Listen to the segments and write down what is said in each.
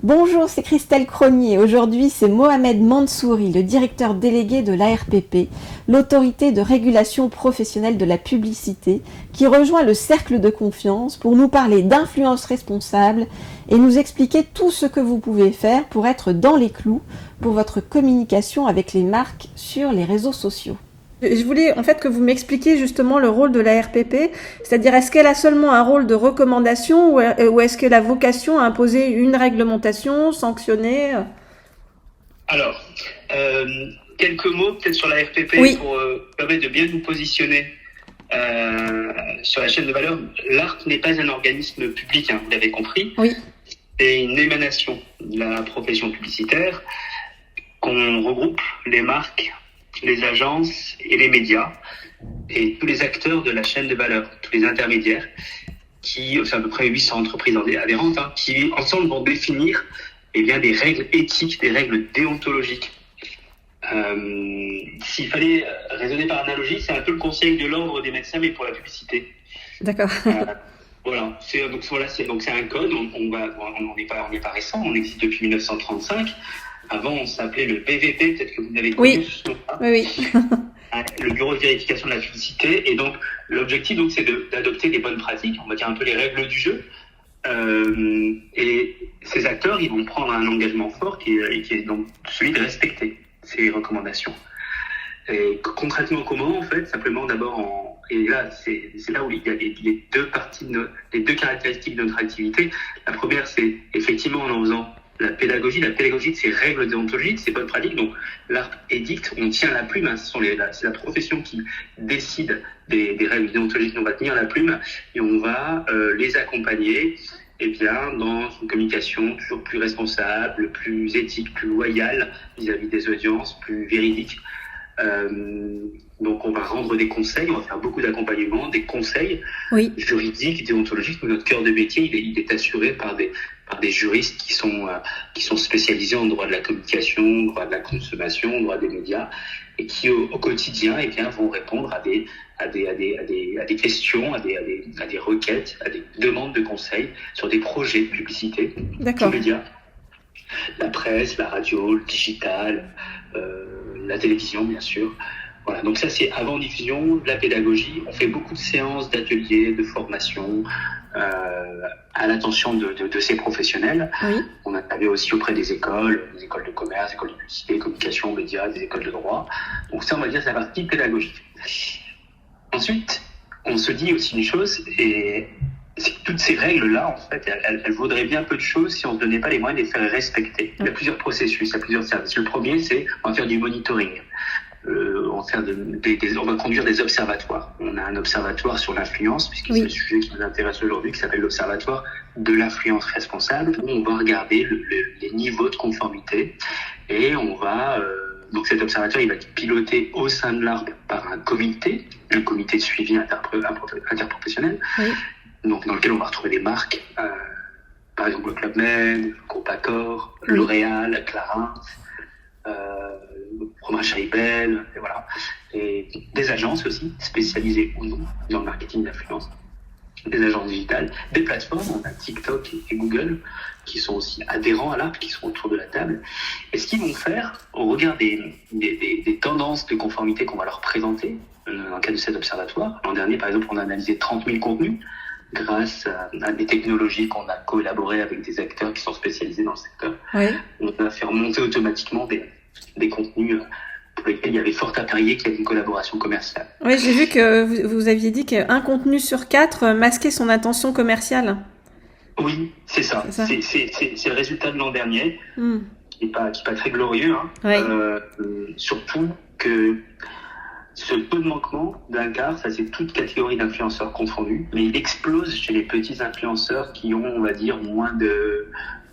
Bonjour, c'est Christelle Cronier. Aujourd'hui, c'est Mohamed Mansouri, le directeur délégué de l'ARPP, l'autorité de régulation professionnelle de la publicité, qui rejoint le cercle de confiance pour nous parler d'influence responsable et nous expliquer tout ce que vous pouvez faire pour être dans les clous pour votre communication avec les marques sur les réseaux sociaux. Je voulais en fait que vous m'expliquiez justement le rôle de la RPP, c'est-à-dire est-ce qu'elle a seulement un rôle de recommandation ou est-ce qu'elle a vocation à imposer une réglementation, sanctionner? Alors, quelques mots peut-être sur la RPP Oui. pour permettre de bien nous positionner sur la chaîne de valeur. L'ARP n'est pas un organisme public, vous l'avez compris. Oui. C'est une émanation de la profession publicitaire qu'on regroupe les marques, les agences et les médias et tous les acteurs de la chaîne de valeur, tous les intermédiaires, c'est à peu près 800 entreprises adhérentes, qui ensemble vont définir des règles éthiques, des règles déontologiques. S'il fallait raisonner par analogie, c'est un peu le conseil de l'ordre des médecins, mais pour la publicité. D'accord. Voilà, c'est un code. On n'est pas récent, on existe depuis 1935. Avant, on s'appelait le BVP, peut-être que vous l'avez connu. Oui. Le Bureau de vérification de la publicité. Et donc, l'objectif, c'est d'adopter des bonnes pratiques, on va dire un peu les règles du jeu. Et ces acteurs, ils vont prendre un engagement fort qui est donc celui de respecter ces recommandations. Et concrètement, comment, en fait? Simplement, d'abord, et là, c'est là où il y a les deux caractéristiques de notre activité. La première, c'est effectivement en faisant la pédagogie de ces règles déontologiques, ces bonnes pratiques. Donc, l'ARP édicte, on tient la plume, c'est la profession qui décide des règles déontologiques, on va tenir la plume et on va les accompagner dans une communication toujours plus responsable, plus éthique, plus loyale vis-à-vis des audiences, plus véridique. Donc, on va rendre des conseils, on va faire beaucoup d'accompagnement, des conseils juridiques, déontologiques. Notre cœur de métier, il est assuré par des juristes qui sont spécialisés en droit de la communication, droit de la consommation, droit des médias, et qui au quotidien vont répondre à des questions, à des requêtes, à des demandes de conseils sur des projets de publicité, D'accord. médias, la presse, la radio, le digital, la télévision bien sûr. Voilà, donc ça c'est avant diffusion, de la pédagogie. On fait beaucoup de séances, d'ateliers, de formation à l'attention de ces professionnels. Oui. On intervient aussi auprès des écoles de commerce, écoles de publicité, communication, médias, des écoles de droit. Donc ça, on va dire, c'est la partie pédagogique. Ensuite, on se dit aussi une chose, et c'est que toutes ces règles-là, en fait, elles vaudraient bien peu de choses si on ne se donnait pas les moyens de les faire respecter. Il y a plusieurs processus, il y a plusieurs services. Le premier, c'est on va faire du monitoring. On va conduire des observatoires. On a un observatoire sur l'influence, puisque c'est le sujet qui nous intéresse aujourd'hui, qui s'appelle l'observatoire de l'influence responsable, où on va regarder les niveaux de conformité et on va... donc cet observatoire, il va être piloté au sein de l'ARP par un comité de suivi interprofessionnel, donc dans lequel on va retrouver des marques, par exemple le Club Med, le Groupe Accor, L'Oréal, Clarins, Fromage Charibel, et voilà. Et des agences aussi, spécialisées ou non dans le marketing d'influence, des agences digitales, des plateformes, on a TikTok et Google, qui sont aussi adhérents à l'ARP, qui sont autour de la table. Et ce qu'ils vont faire, au regard des tendances de conformité qu'on va leur présenter, dans le cadre de cet observatoire, l'an dernier, par exemple, on a analysé 30 000 contenus, grâce à des technologies qu'on a collaboré avec des acteurs qui sont spécialisés dans le secteur. On va faire monter automatiquement des contenus pour lesquels il y avait fort à parier qu'il y avait une collaboration commerciale. Oui, j'ai vu que vous aviez dit qu'un contenu sur 4 masquait son intention commerciale. Oui, c'est ça. C'est le résultat de l'an dernier, qui n'est pas très glorieux. Surtout que ce taux de manquement d'un quart, ça c'est toute catégorie d'influenceurs confondus, mais il explose chez les petits influenceurs qui ont, on va dire, moins de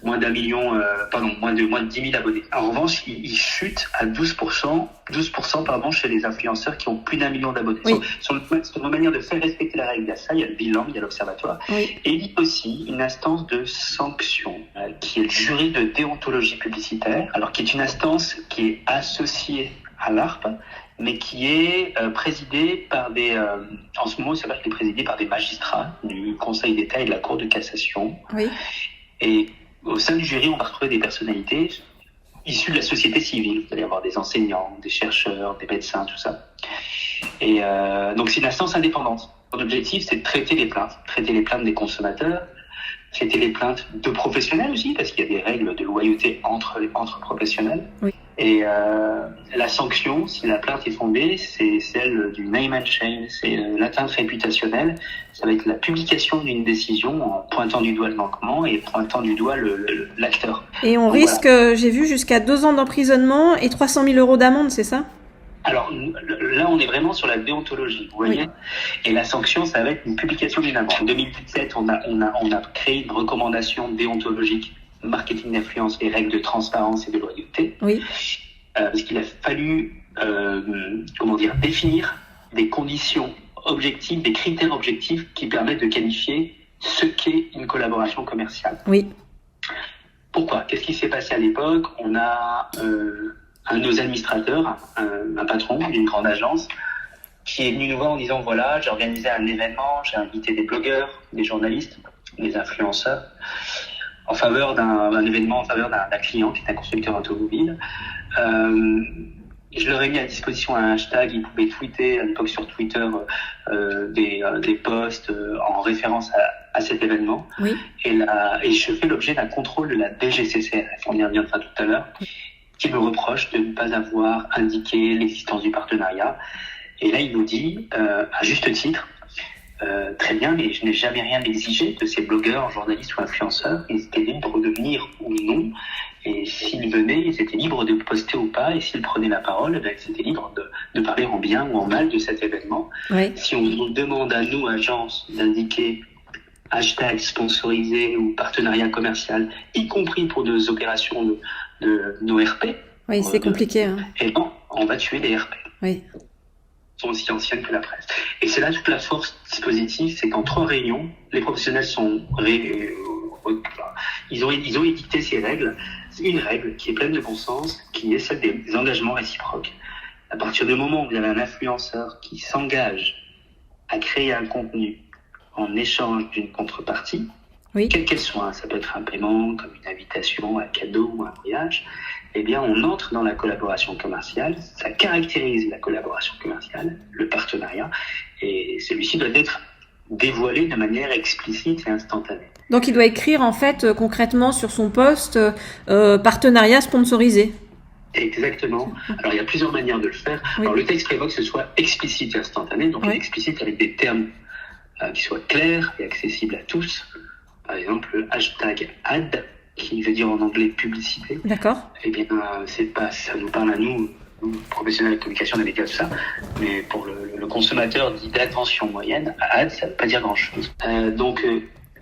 10 000 abonnés. En revanche, il chute à 12% chez les influenceurs qui ont plus d'1 million d'abonnés. Sur notre manière de faire respecter la règle, il y a ça, il y a le bilan, il y a l'observatoire. Et il y a aussi une instance de sanction, qui est le jury de déontologie publicitaire, alors qui est une instance qui est associée à l'ARP, mais qui est présidée par en ce moment, c'est vrai qu'il est présidé par des magistrats du Conseil d'État et de la Cour de cassation. Et au sein du jury, on va retrouver des personnalités issus de la société civile. Vous allez avoir des enseignants, des chercheurs, des médecins, tout ça. Et donc c'est une instance indépendante. Son objectif, c'est de traiter les plaintes des consommateurs, traiter les plaintes de professionnels aussi, parce qu'il y a des règles de loyauté entre professionnels. Oui. Et la sanction, si la plainte est fondée, c'est celle du name and shame, c'est l'atteinte réputationnelle. Ça va être la publication d'une décision en pointant du doigt le manquement et pointant du doigt l'acteur. Et on risque, j'ai vu, jusqu'à 2 ans d'emprisonnement et 300 000 € d'amende, c'est ça ? Alors là, on est vraiment sur la déontologie, vous voyez. Oui. Et la sanction, ça va être une publication d'une amende. En 2017, on a créé une recommandation déontologique, marketing d'influence et règles de transparence et de loyauté. Oui. Parce qu'il a fallu, définir des conditions objectives, des critères objectifs qui permettent de qualifier ce qu'est une collaboration commerciale. Oui. Pourquoi ? Qu'est-ce qui s'est passé à l'époque ? On a un de nos administrateurs, un patron d'une grande agence, qui est venu nous voir en disant, voilà, j'ai organisé un événement, j'ai invité des blogueurs, des journalistes, des influenceurs, en faveur d'un événement, en faveur d'un client qui est un constructeur automobile. Je leur ai mis à disposition un hashtag, ils pouvaient tweeter à l'époque sur Twitter des posts en référence à cet événement. Oui. Et je fais l'objet d'un contrôle de la DGCCRF, on y reviendra tout à l'heure, qui me reproche de ne pas avoir indiqué l'existence du partenariat. Et là, il nous dit, à juste titre, très bien, mais je n'ai jamais rien exigé de ces blogueurs, journalistes ou influenceurs. Ils étaient libres de venir ou non. Et s'ils venaient, ils étaient libres de poster ou pas. Et s'ils prenaient la parole, ils étaient libres de parler en bien ou en mal de cet événement. Oui. Si on nous demande à nous, agences, d'indiquer hashtag sponsorisé ou partenariat commercial, y compris pour nos opérations de nos RP. Oui, c'est compliqué. Hein. Et non, on va tuer les RP. Oui. Sont aussi anciennes que la presse. Et c'est là toute la force du dispositif, c'est qu'en 3 réunions, les professionnels ils ont édicté ces règles. Une règle qui est pleine de bon sens, qui est celle des engagements réciproques. À partir du moment où vous avez un influenceur qui s'engage à créer un contenu en échange d'une contrepartie, oui. Quelle qu'elle soit, ça peut être un paiement, comme une invitation, un cadeau ou un voyage, eh bien, on entre dans la collaboration commerciale, ça caractérise la collaboration commerciale, le partenariat, et celui-ci doit être dévoilé de manière explicite et instantanée. Donc, il doit écrire, en fait, concrètement sur son poste, partenariat sponsorisé. Exactement. Alors, il y a plusieurs manières de le faire. Oui. Alors, le texte prévoit que ce soit explicite et instantané, donc explicite avec des termes qui soient clairs et accessibles à tous. Par exemple, le hashtag ad, qui veut dire en anglais publicité. D'accord. Eh bien, c'est pas, ça nous parle à nous professionnels de communication, des médias, tout ça, mais pour le consommateur dit d'attention moyenne, ad, ça veut pas dire grand-chose. Donc,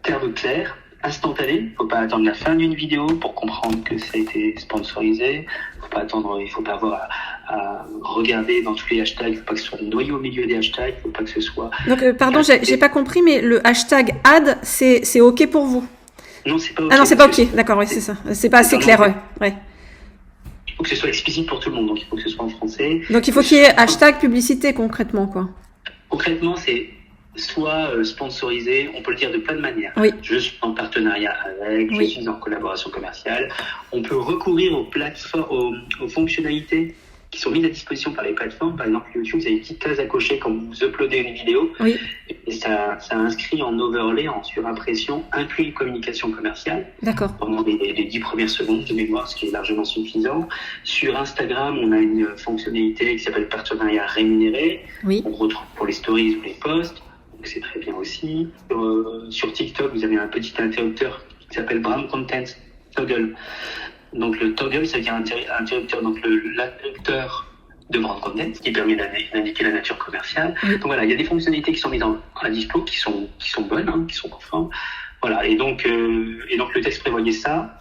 terme clair, instantané, il faut pas attendre la fin d'une vidéo pour comprendre que ça a été sponsorisé, il faut pas avoir à regarder dans tous les hashtags, il faut pas que ce soit noyé au milieu des hashtags, il faut pas que ce soit... Donc, pardon, j'ai pas compris, mais le hashtag ad, c'est OK pour vous? Non, c'est pas OK. Ah non, c'est pas OK, d'accord, oui, c'est ça. C'est pas assez clair, ouais. Il faut que ce soit explicite pour tout le monde, donc il faut que ce soit en français. Donc il faut qu'il y ait hashtag publicité concrètement, quoi. Concrètement, c'est soit sponsorisé, on peut le dire de plein de manières. Oui. Je suis en partenariat avec, je suis en collaboration commerciale. On peut recourir aux plateformes, aux fonctionnalités qui sont mises à disposition par les plateformes. Par exemple, YouTube, vous avez une petite case à cocher quand vous uploadez une vidéo. Oui. Et ça inscrit en overlay, en surimpression, inclut une communication commerciale. D'accord. Pendant les 10 premières secondes de mémoire, ce qui est largement suffisant. Sur Instagram, on a une fonctionnalité qui s'appelle partenariat rémunéré. Oui. On retrouve pour les stories ou les posts. Donc c'est très bien aussi. Sur TikTok, vous avez un petit interrupteur qui s'appelle Brand Content Toggle. Donc le toggle, ça veut dire interrupteur, donc l'interrupteur de brand content, qui permet d'indiquer la nature commerciale. Oui. Donc voilà, il y a des fonctionnalités qui sont mises à dispo, qui sont bonnes, hein, qui sont conformes. Voilà, et donc le texte prévoyait ça.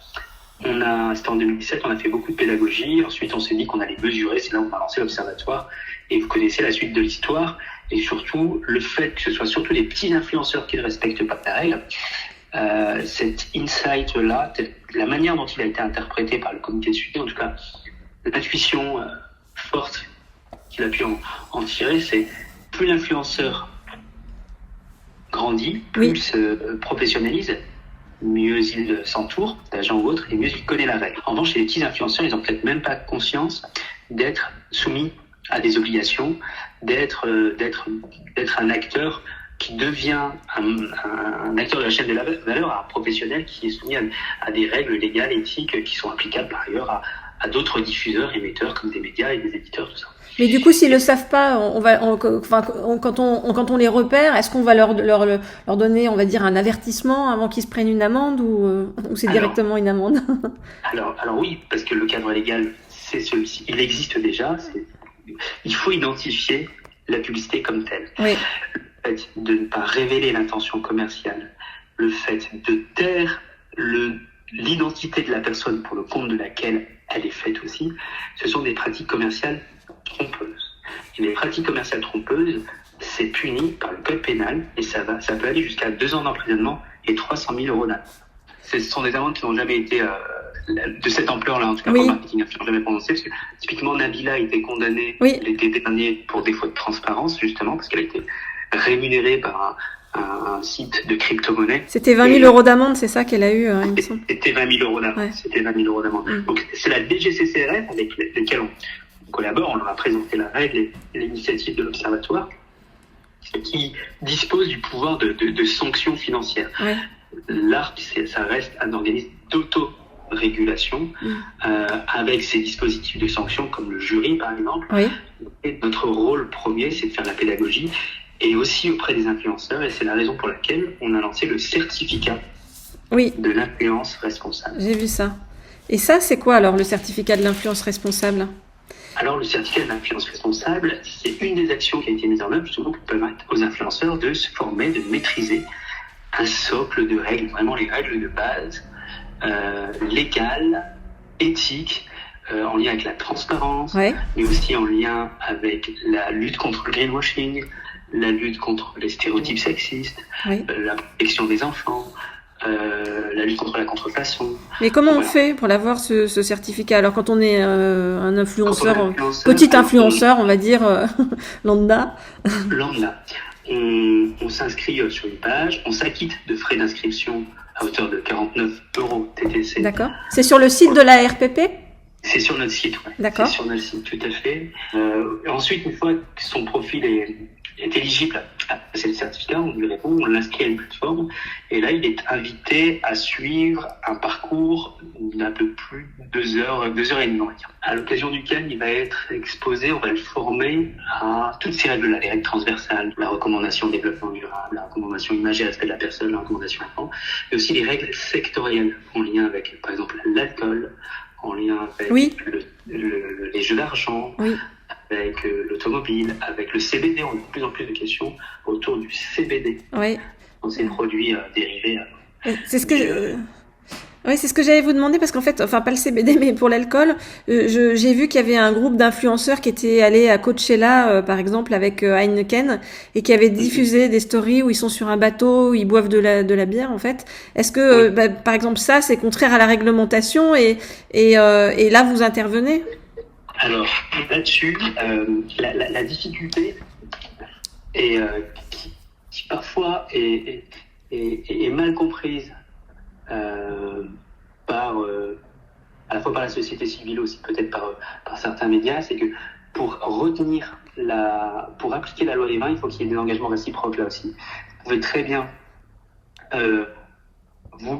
C'était en 2017, on a fait beaucoup de pédagogie. Ensuite, on s'est dit qu'on allait mesurer. C'est là où on a lancé l'observatoire. Et vous connaissez la suite de l'histoire. Et surtout, le fait que ce soit surtout les petits influenceurs qui ne respectent pas la règle. Cet insight-là, la manière dont il a été interprété par le comité de suivi, en tout cas, l'intuition forte qu'il a pu en tirer, c'est plus l'influenceur grandit, plus se professionnalise, mieux il s'entoure d'agents ou autres, et mieux il connaît la règle. En revanche, les petits influenceurs, ils n'ont peut-être même pas conscience d'être soumis à des obligations, d'être un acteur qui devient un acteur de la chaîne de la valeur, un professionnel qui est soumis à des règles légales, éthiques, qui sont applicables par ailleurs à d'autres diffuseurs, émetteurs, comme des médias et des éditeurs, tout ça. Mais du coup, s'ils le savent pas, quand on les repère, est-ce qu'on va leur donner, on va dire, un avertissement avant qu'ils se prennent une amende ou c'est directement une amende? Alors oui, parce que le cadre légal, c'est celui-ci. Il existe déjà. Il faut identifier la publicité comme telle. Oui. Le fait de ne pas révéler l'intention commerciale, le fait de taire l'identité de la personne pour le compte de laquelle elle est faite aussi, ce sont des pratiques commerciales trompeuses. Et les pratiques commerciales trompeuses, c'est puni par le code pénal et ça peut aller jusqu'à 2 ans d'emprisonnement et 300 000 € d'amende. Ce sont des amendes qui n'ont jamais été de cette ampleur-là, en tout cas pour le marketing, qui n'ont jamais prononcé, parce que typiquement Nabila a été condamnée l'été dernier pour défaut de transparence, justement, parce qu'elle a été rémunérée par un site de crypto-monnaie. C'était 20 000 € d'amende, c'est ça qu'elle a eu, il me semble. C'était 20 000 € d'amende. Ouais. C'était 20 000 € d'amende. Donc c'est la DGCCRF avec laquelle on collabore, on leur a présenté la règle et l'initiative de l'Observatoire, qui dispose du pouvoir de sanctions financières. Ouais. L'ARC, ça reste un organisme d'auto-régulation avec ses dispositifs de sanctions comme le jury par exemple. Oui. Et notre rôle premier, c'est de faire de la pédagogie et aussi auprès des influenceurs, et c'est la raison pour laquelle on a lancé le certificat de l'influence responsable. J'ai vu ça. Et ça, c'est quoi alors le certificat de l'influence responsable ? Alors, le certificat de l'influence responsable, c'est une des actions qui a été mise en œuvre justement pour permettre aux influenceurs de se former, de maîtriser un socle de règles, vraiment les règles de base, légales, éthiques, en lien avec la transparence, mais aussi en lien avec la lutte contre le greenwashing, la lutte contre les stéréotypes sexistes, la protection des enfants, la lutte contre la contrefaçon. Mais comment on fait pour l'avoir ce certificat? Alors quand on est un influenceur, petit influenceur, on va dire lambda. On s'inscrit sur une page, on s'acquitte de frais d'inscription à hauteur de 49 € TTC. D'accord. C'est sur le site de la RPP? C'est sur notre site, oui. D'accord. C'est sur notre site, tout à fait. Ensuite, une fois que son profil est éligible à passer le certificat, on lui répond, on l'inscrit à une plateforme, et là, il est invité à suivre un parcours d'un peu plus de 2 heures et demie, on va dire. À l'occasion duquel il va être exposé, on va le former à toutes ces règles-là, les règles transversales, la recommandation développement durable, la recommandation image et respect de la personne, la recommandation enfant, et aussi les règles sectorielles en lien avec, par exemple, l'alcool, en lien avec les jeux d'argent, avec l'automobile, avec le CBD. On a de plus en plus de questions autour du CBD. Oui. Dans ces produits dérivés. C'est ce que c'est ce que j'allais vous demander, parce qu'en fait, enfin pas le CBD, mais pour l'alcool, j'ai vu qu'il y avait un groupe d'influenceurs qui étaient allés à Coachella, par exemple, avec Heineken, et qui avaient diffusé des stories où ils sont sur un bateau, où ils boivent de la bière, en fait. Est-ce que, par exemple, ça, c'est contraire à la réglementation, et là, vous intervenez? Alors, là-dessus, la difficulté est, qui parfois est mal comprise à la fois par la société civile, aussi peut-être par certains médias, c'est que pour appliquer la loi E20, il faut qu'il y ait des engagements réciproques là aussi. Vous pouvez très bien vous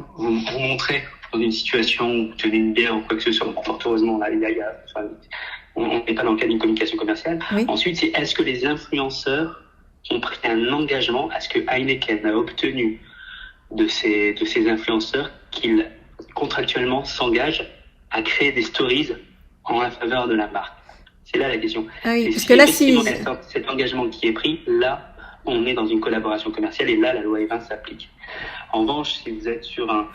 montrer dans une situation où vous tenez une bière ou quoi que ce soit. Fort heureusement, là, on n'est pas dans le cadre d'une communication commerciale. Oui. Ensuite, c'est est-ce que les influenceurs ont pris un engagement à ce que Heineken a obtenu de ces influenceurs qu'ils contractuellement s'engagent à créer des stories en faveur de la marque. C'est là la question. Ah oui, parce si que là, cet engagement qui est pris, là, on est dans une collaboration commerciale et là, la loi E20 s'applique. En revanche, si vous êtes sur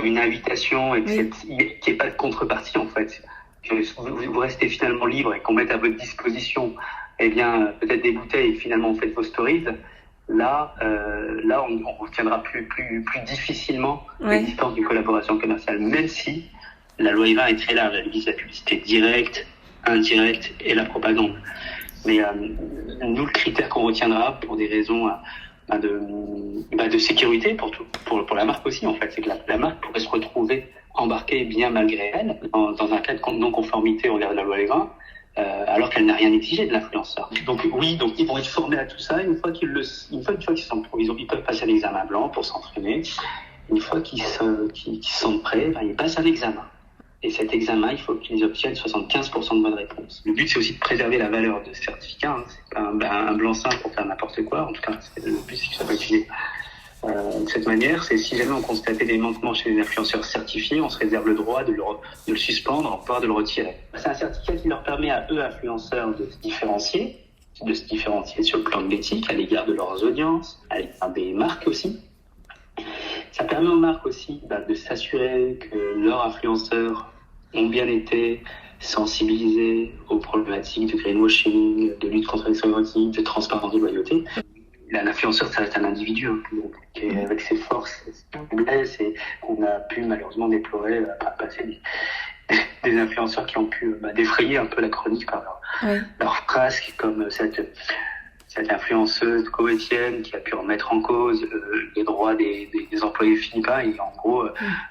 une invitation et qu'il n'y ait pas de contrepartie, en fait, que vous restez finalement libre et qu'on mette à votre disposition, peut-être des bouteilles et finalement vous faites vos stories, là, on retiendra plus difficilement l'existence d'une collaboration commerciale, même si la loi E20 est très large, elle vise la publicité directe, indirecte et la propagande. Mais nous, le critère qu'on retiendra pour des raisons de sécurité pour la marque aussi, en fait. C'est que la marque pourrait se retrouver embarquée bien malgré elle dans un cas de non-conformité au regard de la loi Legrand, alors qu'elle n'a rien exigé de l'influenceur. Donc ils vont être formés à tout ça. Une fois qu'ils ils peuvent passer un examen blanc pour s'entraîner. Une fois qu'ils se sentent prêts, ils passent un examen. Et cet examen, il faut qu'ils obtiennent 75% de bonnes réponses. Le but, c'est aussi de préserver la valeur de ce certificat. C'est pas un blanc-seing pour faire n'importe quoi. En tout cas, le but, c'est que ça soit utilisé de cette manière. C'est si jamais on constatait des manquements chez les influenceurs certifiés, on se réserve le droit de le suspendre, voire de le retirer. C'est un certificat qui leur permet à eux, influenceurs, de se différencier sur le plan de l'éthique, à l'égard de leurs audiences, à l'égard des marques aussi. Ça permet aux marques aussi de s'assurer que leurs influenceurs ont bien été sensibilisés aux problématiques de greenwashing, de lutte contre les stéréotypes, de transparence, de loyauté. L'influenceur, ça reste un individu qui est avec ses forces, ses faiblesses, et qu'on a pu malheureusement déplorer par le passé des influenceurs qui ont pu défrayer un peu la chronique par leurs frasques, comme cette influenceuse koweïtienne qui a pu remettre en cause les droits des employés philippins et en gros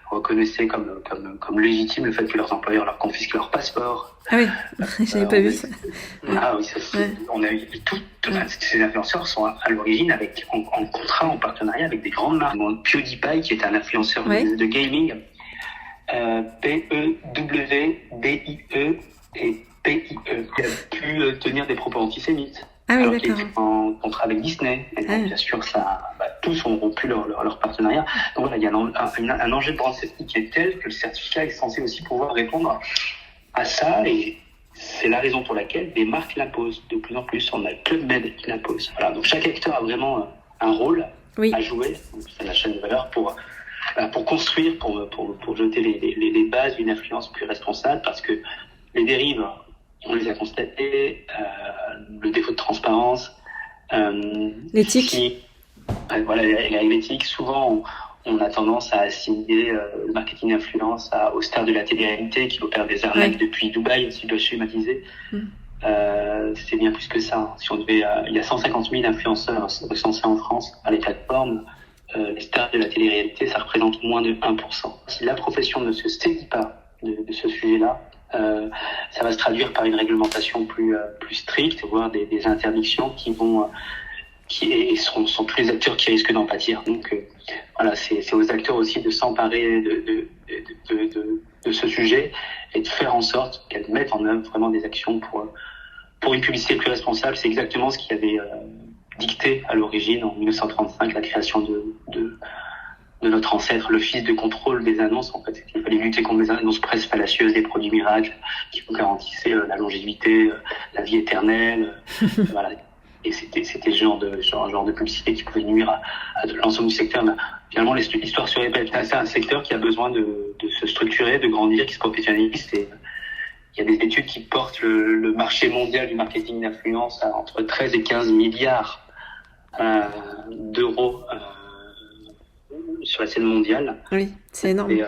reconnaissait comme légitime le fait que leurs employeurs leur confisquent leur passeport. Ah oui, j'avais pas vu ça. Ah oui, on a eu ces influenceurs sont à l'origine en contrat, en partenariat avec des grandes marques. PewDiePie, qui est un influenceur de gaming, PEWDIE et PIE, qui a pu tenir des propos antisémites. Ah oui, alors d'accord. qu'ils étaient en contrat avec Disney. Et donc, bien sûr, tous ont rompu leur partenariat. Donc voilà, il y a un enjeu de brand safety qui est tel que le certificat est censé aussi pouvoir répondre à ça. Et c'est la raison pour laquelle des marques l'imposent de plus en plus. On a Club Med qui l'impose. Voilà, donc chaque acteur a vraiment un rôle à jouer. C'est la chaîne de valeur pour construire, pour jeter les bases d'une influence plus responsable, parce que les dérives, on les a constatées, le défaut de transparence, l'éthique. L'éthique, souvent on a tendance à assimiler le marketing d'influence aux stars de la télé-réalité qui opèrent des arnaques depuis Dubaï, si je dois schématiser. C'est bien plus que ça. Si on devait, il y a 150 000 influenceurs recensés en France par les plateformes. Les stars de la télé-réalité, ça représente moins de 1%. Si la profession ne se saisit pas de ce sujet-là, ça va se traduire par une réglementation plus stricte, voire des interdictions qui sont tous les acteurs qui risquent d'en pâtir. Donc voilà, c'est aux acteurs aussi de s'emparer de ce sujet et de faire en sorte qu'elles mettent en œuvre vraiment des actions pour une publicité plus responsable. C'est exactement ce qui avait dicté à l'origine, en 1935, la création de notre ancêtre, l'Office de contrôle des annonces. En fait, il fallait lutter contre les annonces presse fallacieuses des produits miracles qui vous garantissaient la longévité, la vie éternelle. Voilà. Et c'était ce genre de publicité qui pouvait nuire à l'ensemble du secteur. Mais finalement, l'histoire se répète. C'est un secteur qui a besoin de se structurer, de grandir, qui se professionnalise. Et il y a des études qui portent le marché mondial du marketing d'influence à entre 13 et 15 milliards d'euros sur la scène mondiale. Oui, c'est énorme. Et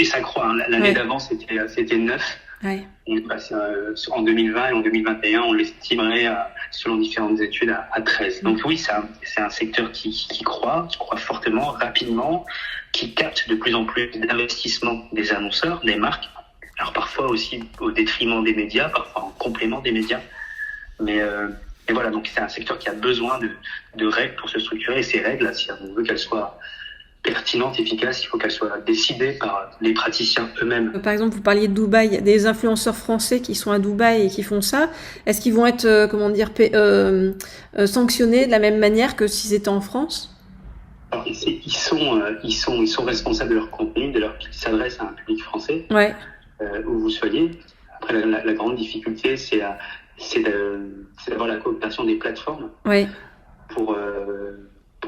ça croît. L'année d'avant, c'était 9. Ouais. On est passé en 2020 et en 2021, on l'estimerait, selon différentes études, à 13. Donc oui, c'est un secteur qui croît fortement, rapidement, qui capte de plus en plus d'investissements des annonceurs, des marques. Alors parfois aussi au détriment des médias, parfois en complément des médias. Mais voilà, donc c'est un secteur qui a besoin de règles pour se structurer. Et ces règles, si on veut qu'elles soient pertinentes, efficaces, il faut qu'elles soient décidées par les praticiens eux-mêmes. Par exemple, vous parliez de Dubaï, il y a des influenceurs français qui sont à Dubaï et qui font ça. Est-ce qu'ils vont être, sanctionnés de la même manière que s'ils étaient en France ? Alors, ils sont responsables de leur contenu, qu'ils s'adressent à un public français, où vous soyez. Après, la grande difficulté, c'est d'avoir la coopération des plateformes pour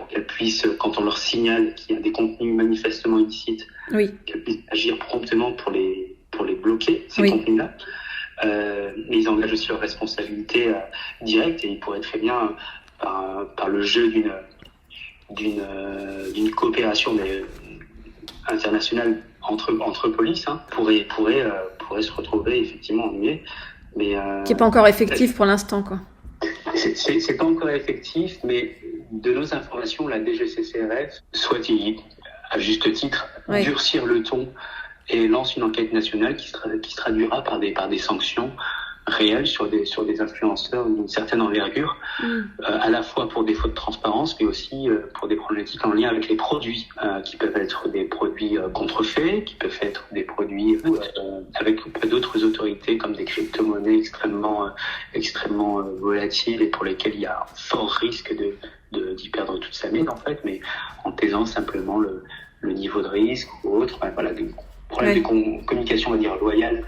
qu'elles puissent, quand on leur signale qu'il y a des contenus manifestement illicites, qu'elles puissent agir promptement pour les bloquer, ces contenus-là. Mais ils engagent aussi leur responsabilité directe et ils pourraient très bien, par le jeu d'une coopération internationale entre polices, pourraient se retrouver effectivement ennuyés. Mais qui n'est pas encore effectif pour l'instant, quoi. C'est pas encore effectif, mais de nos informations, la DGCCRF souhaite, à juste titre, durcir le ton et lance une enquête nationale qui se traduira par des sanctions réelles sur des influenceurs d'une certaine envergure, à la fois pour défaut de transparence, mais aussi pour des problématiques en lien avec les produits, qui peuvent être des produits contrefaits, qui peuvent être des produits avec d'autres autorités comme des crypto-monnaies extrêmement volatiles et pour lesquelles il y a fort risque d'y perdre toute sa mine en fait, mais en taisant simplement le niveau de risque ou autre, voilà, des problèmes de communication, on va dire, loyale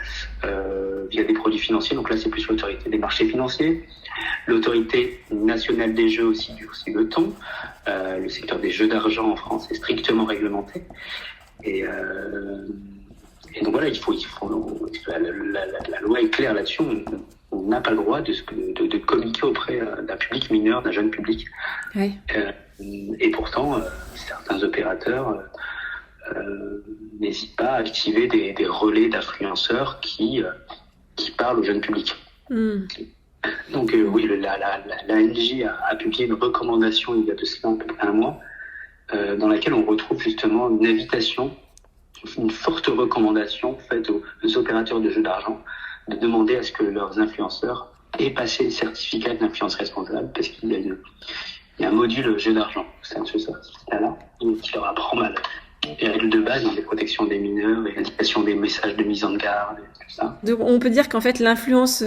via des produits financiers. Donc là, c'est plus l'autorité des marchés financiers. L'autorité nationale des jeux aussi durcit le ton. Le secteur des jeux d'argent en France est strictement réglementé. Et donc voilà, la loi est claire là-dessus. On n'a pas le droit de communiquer auprès d'un public mineur, d'un jeune public. Oui. Et pourtant, certains opérateurs n'hésitent pas à activer des relais d'influenceurs qui parlent au jeune public. Donc oui, la NJ a publié une recommandation il y a de cela à peu près un mois, dans laquelle on retrouve justement une invitation, une forte recommandation faite aux opérateurs de jeux d'argent de demander à ce que leurs influenceurs aient passé le certificat d'influence responsable, parce qu'il y a un module jeu d'argent au sein de ce certificat-là qui leur apprend les règles de base, les protections des mineurs, et l'indication des messages de mise en garde, et tout ça. Donc on peut dire qu'en fait l'influence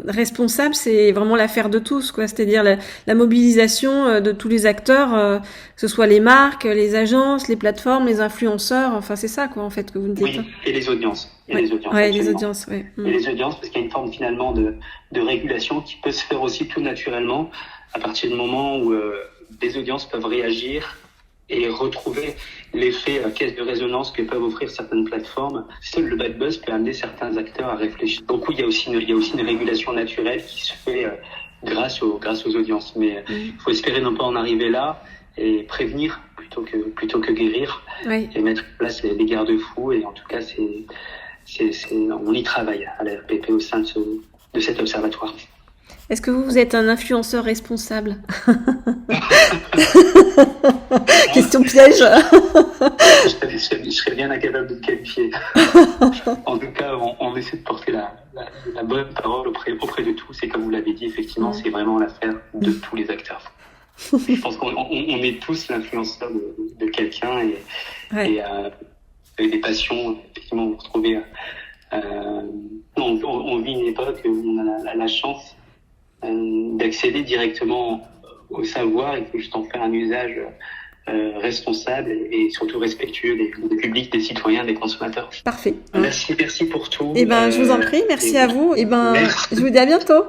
responsable, c'est vraiment l'affaire de tous, quoi. C'est-à-dire la mobilisation de tous les acteurs, que ce soit les marques, les agences, les plateformes, les influenceurs. Enfin c'est ça, quoi, en fait, que vous nous dites. Oui, et les audiences. Les audiences. Et les audiences, parce qu'il y a une forme finalement de régulation qui peut se faire aussi tout naturellement à partir du moment où des audiences peuvent réagir et retrouver l'effet caisse de résonance que peuvent offrir certaines plateformes. Seul le bad buzz peut amener certains acteurs à réfléchir. Donc oui, il y a aussi une régulation naturelle qui se fait grâce aux audiences. Mais il faut espérer ne pas en arriver là et prévenir plutôt que guérir, et mettre en place les garde-fous. Et en tout cas, on y travaille à la RPP au sein de cet observatoire. Est-ce que vous êtes un influenceur responsable? Question piège. Je serais bien incapable de te qualifier. En tout cas, on essaie de porter la bonne parole auprès de tous. Et comme vous l'avez dit, effectivement, c'est vraiment l'affaire de tous les acteurs. Je pense qu'on est tous l'influenceur de quelqu'un et avec des passions, effectivement, vous retrouvez. On vit une époque où on a la chance d'accéder directement au savoir. Il faut juste en faire un usage responsable et surtout respectueux des publics, des citoyens, des consommateurs. Parfait. Merci pour tout. Je vous en prie, merci à vous. Je vous dis à bientôt.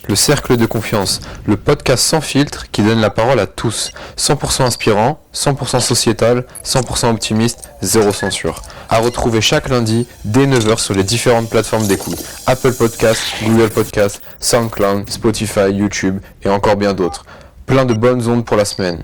Le Cercle de Confiance, le podcast sans filtre qui donne la parole à tous. 100% inspirant, 100% sociétal, 100% optimiste, zéro censure. À retrouver chaque lundi dès 9h sur les différentes plateformes d'écoute. Apple Podcast, Google Podcast, SoundCloud, Spotify, YouTube et encore bien d'autres. Plein de bonnes ondes pour la semaine.